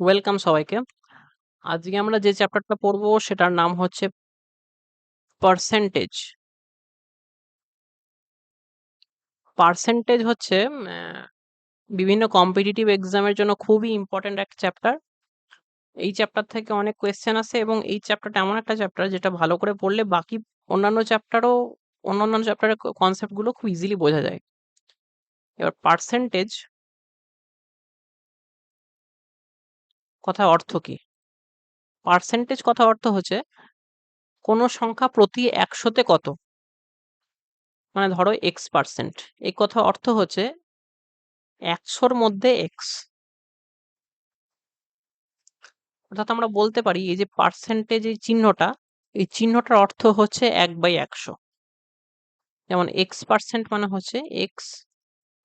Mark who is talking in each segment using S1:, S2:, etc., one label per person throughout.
S1: Welcome সবাইকে। আজকে আমরা যে চ্যাপ্টারটা পড়বো সেটার নাম হচ্ছে পার্সেন্টেজ। পার্সেন্টেজ হচ্ছে বিভিন্ন কম্পিটিটিভ এক্সামের জন্য খুবই ইম্পর্ট্যান্ট একটা চ্যাপ্টার। এই চ্যাপ্টার থেকে অনেক কোয়েশ্চেন আসে এবং এই চ্যাপ্টারটা এমন একটা চ্যাপ্টার যেটা ভালো করে পড়লে বাকি অন্যান্য চ্যাপ্টারের কনসেপ্টগুলো খুব ইজিলি বোঝা যায়। এবার পার্সেন্টেজ কথার অর্থ কি? পার্সেন্টেজ কথার অর্থ হচ্ছে কোনো সংখ্যা প্রতি 100-তে কত, মানে ধরো x%। এই কথা অর্থ হচ্ছে 100-র মধ্যে x। অর্থাৎ আমরা বলতে পারি এই যে পার্সেন্টেজ এই চিহ্নটার অর্থ হচ্ছে 1/100। যেমন x% মানে হচ্ছে x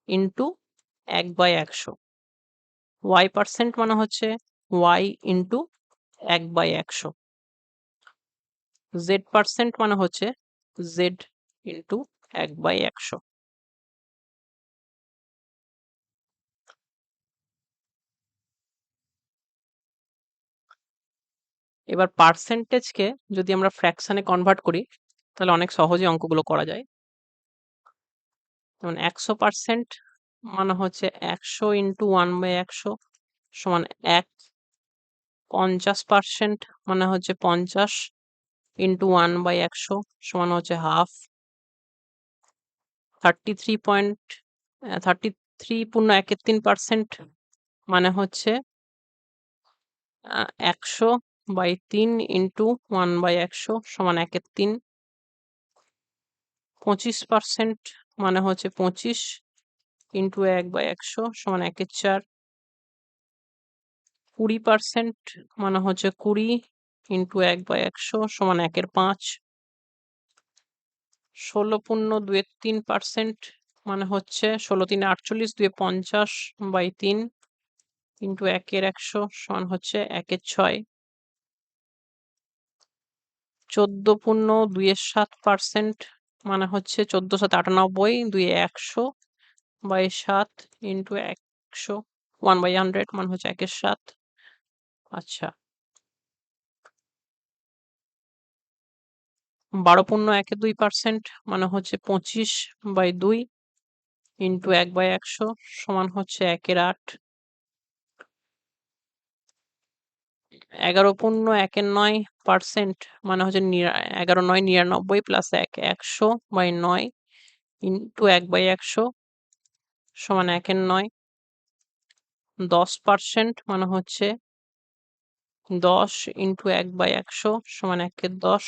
S1: ইন্টু 1/100, y% মানে হচ্ছে y ইন্টু 1/100, z% মানে হচ্ছে z ইন্টু 1/100। এবার পার্সেন্টেজকে যদি আমরা ফ্র্যাকশনে কনভার্ট করি তাহলে অনেক সহজে অঙ্কগুলো করা যায়। যেমন 100% মানে হচ্ছে 100 ইন্টু 1/100 সমান 1। 50% মানে হচ্ছে 50 ইন্টু 1/100 সমান হচ্ছে হাফ। 33.33% মানে হচ্ছে 100/3 ইন্টু 1/100 সমান 1/3। 25% মানে হচ্ছে 25 ইন্টু 1/100 সমান 1/4। 20% মানে হচ্ছে 20 ইন্টু 1/100 সমান 1/5। 16.23% মানে হচ্ছে 16×3 = 48, 2 = 50/3 ইন্টু 1/100 সমান হচ্ছে 1/6। 14.27% মানে হচ্ছে 14×7 = 98, 2 = 100/7 ইন্টু 100 1/100 মানে হচ্ছে 1/7। আচ্ছা, 12.12% মানে হচ্ছে 25/2 ইন্টু 1/100 সমান হচ্ছে 1/8। 11.19% মানে হচ্ছে 11×9 = 99 + 1 100/9 ইন্টু 1/100 সমান 1/9। 10% মানে হচ্ছে 10 ইন্টু 1/100 সমান 1/10।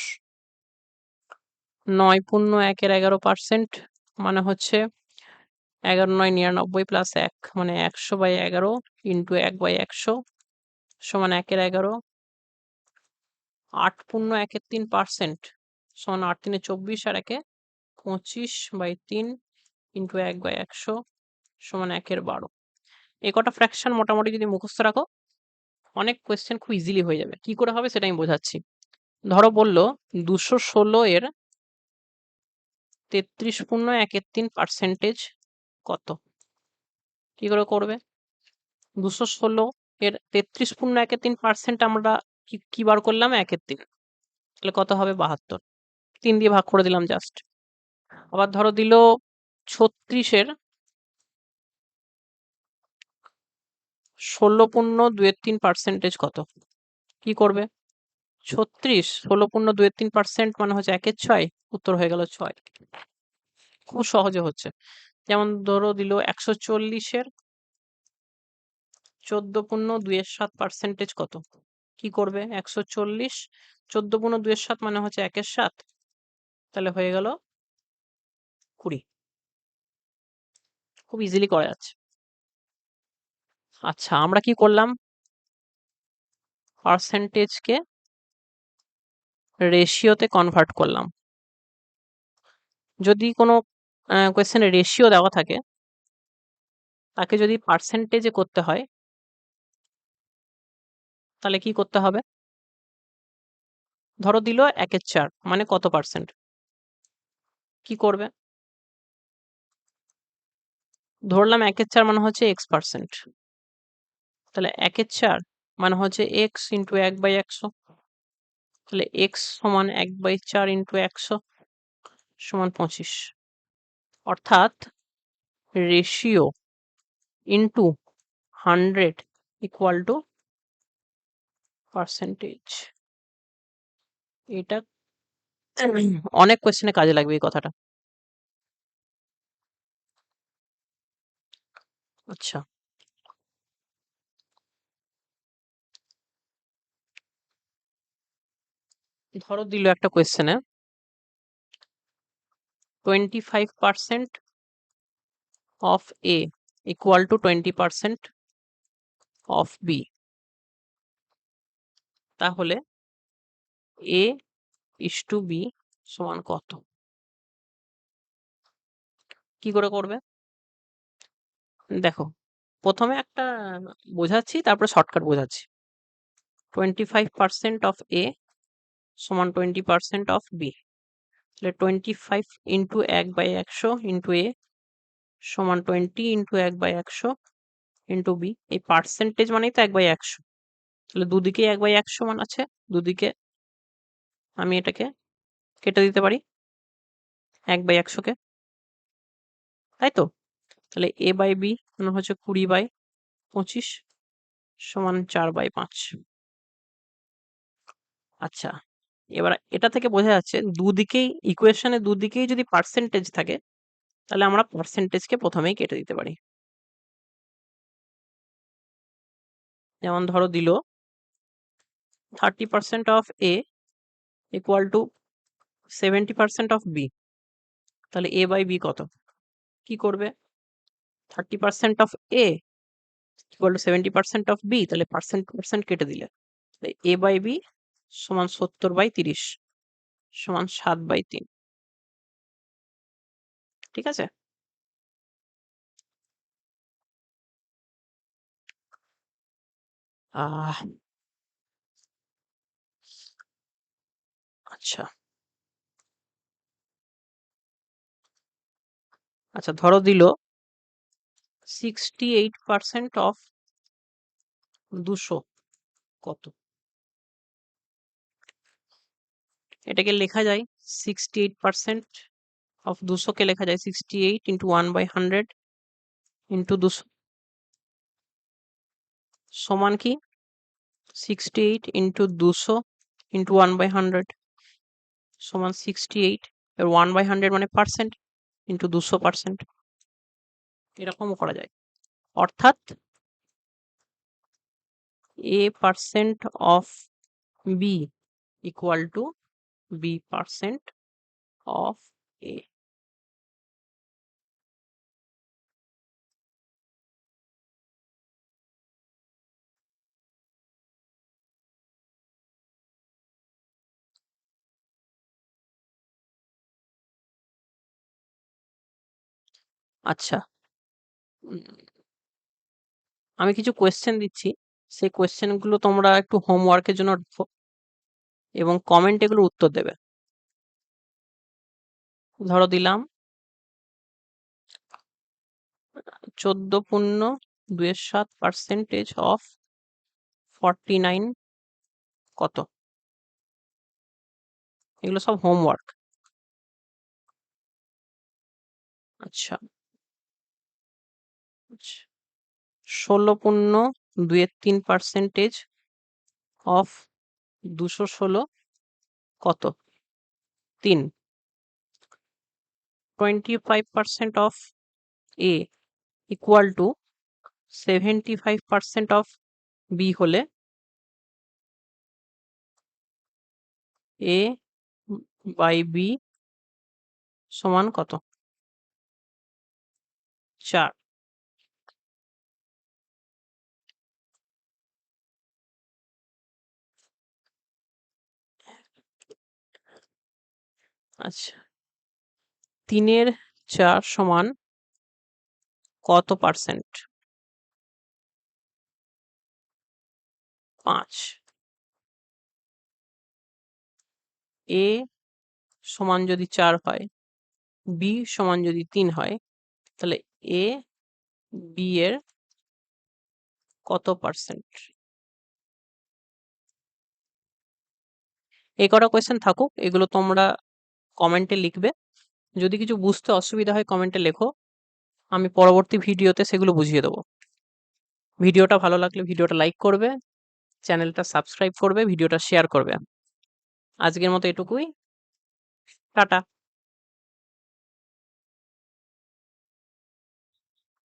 S1: 9.1% মানে হচ্ছে 11×9 = 99 + 1 মানে 100/11 ইন্টু 1/100 সমান 1/11। 8.13% সমান 8×3 = 24 আর 1 25/3 ইন্টু 1/100 সমান 1/12। এই কটা ফ্র্যাকশন মোটামুটি যদি মুখস্থ রাখো অনেক কোয়েশ্চেন খুব ইজিলি হয়ে যাবে। কি করে হবে সেটা আমি বোঝাচ্ছি। ধরো বললো 216 এর 33.13% কত? কি করে করবে? 216 এর 33.13% আমরা কি বার করলাম? 1/3। তাহলে কত হবে? 72। 3 দিয়ে ভাগ করে দিলাম জাস্ট। আবার ধরো দিল 36 এর 16.23% কত? কি করবে? 36 16.23% মানে হচ্ছে 1/6। উত্তর হয়ে গেল 6। খুব সহজে হচ্ছে। যেমন ধরো দিল 140 এর 14.27% কত? কি করবে? 140 14.27 মানে হচ্ছে 1/7। তাহলে হয়ে গেল 20। খুব ইজিলি করা যাচ্ছে। আচ্ছা, আমরা কি করলাম? পার্সেন্টেজকে রেশিওতে কনভার্ট করলাম। যদি কোনো কোয়েশ্চেনে রেশিও দেওয়া থাকে তাকে যদি পার্সেন্টেজে করতে হয় তাহলে কি করতে হবে? ধরো দিল 1/4 মানে কত পার্সেন্ট? কি করবে? ধরলাম 1/4 মানে হচ্ছে x%। তাহলে 1/4 মানে হচ্ছে x ইন্টু 1/100, তাহলে x সমান 1/4 ইন্টু 100 সমান 25, অর্থাৎ ratio into 100 equal to percentage. এটা অনেক কোয়েশ্চেনে কাজে লাগবে এই কথাটা। আচ্ছা, ধরো দিল একটা কোয়েশ্চেনে 25% of A equal to 20% of B, তাহলে A is to B সমান কত? কি করে করবে? দেখো, প্রথমে একটা বোঝাচ্ছি, তারপরে শর্টকাট বোঝাচ্ছি। 25% of A সমান 20% of B, তাহলে 25 ইন্টু 1/100 ইন্টু A সমান 20 ইন্টু 1/100 ইন্টু B। এই পার্সেন্টেজ মানেই তো 1/100, তাহলে দুদিকেই 1/100 মান আছে, দুদিকে আমি এটাকে কেটে দিতে পারি 1/100 কে, তাই তো? তাহলে A বাই B মানে হচ্ছে 20/25 সমান 4/5। আচ্ছা, এবার এটা থেকে বোঝা যাচ্ছে দুদিকেই ইকুয়েশনে দুদিকেই যদি পার্সেন্টেজ থাকে, তাহলে আমরা পার্সেন্টেজকে প্রথমেই কেটে দিতে পারি। যেমন ধরো দিল 30% of A equal to 70% of B, তাহলে A বাই B কত? কি করবে? 30% of A equal to 70% of B, তাহলে পার্সেন্ট কেটে দিলে A বাই B সমান 70/30 সমান 7/3। ঠিক আছে? আহ আচ্ছা আচ্ছা, ধরো দিল 68% অফ 200 কত? এটাকে লেখা যায় 68% অফ 200 কে লেখা যায় 68 ইন্টু 1/100 ইন্টু 200 সমান কি 68 ইন্টু 200 ইন্টু 1/100 সমান 68, এর 1/100 মানে পার্সেন্ট ইন্টু 200%, এরকমও করা যায়। অর্থাৎ A% of B equal to B% of A। আচ্ছা, আমি কিছু কোয়েশ্চেন দিচ্ছি, সেই কোয়েশ্চেন গুলো তোমরা একটু হোমওয়ার্কের জন্য রাখো এবং কমেন্ট এগুলো উত্তর দেবে। ধরো দিলাম 14.2 পার্সেন্টেজ অফ 49 কত? এগুলো সব হোমওয়ার্ক। আচ্ছা, 16.2 পার্সেন্টেজ অফ 216 কত? 3। 25% of A equal to 75% of B হলে A বাই B সমান কত? 4। আচ্ছা, 3/4 সমান কত পার্সেন্ট? 5। A সমান যদি 4 হয়, B সমান যদি 3 হয়, তাহলে A B এর কত পার্সেন্ট? এই কটা কোয়েশ্চেন থাকুক, এগুলো তোমরা কমেন্টে লিখবে। যদি কিছু বুঝতে অসুবিধা হয় কমেন্টে লেখো, আমি পরবর্তী ভিডিওতে সেগুলো বুঝিয়ে দেবো। ভিডিওটা ভালো লাগলে ভিডিওটা লাইক করবে, চ্যানেলটা সাবস্ক্রাইব করবে, ভিডিওটা শেয়ার করবে। আজকের মতো এটুকুই। টাটা।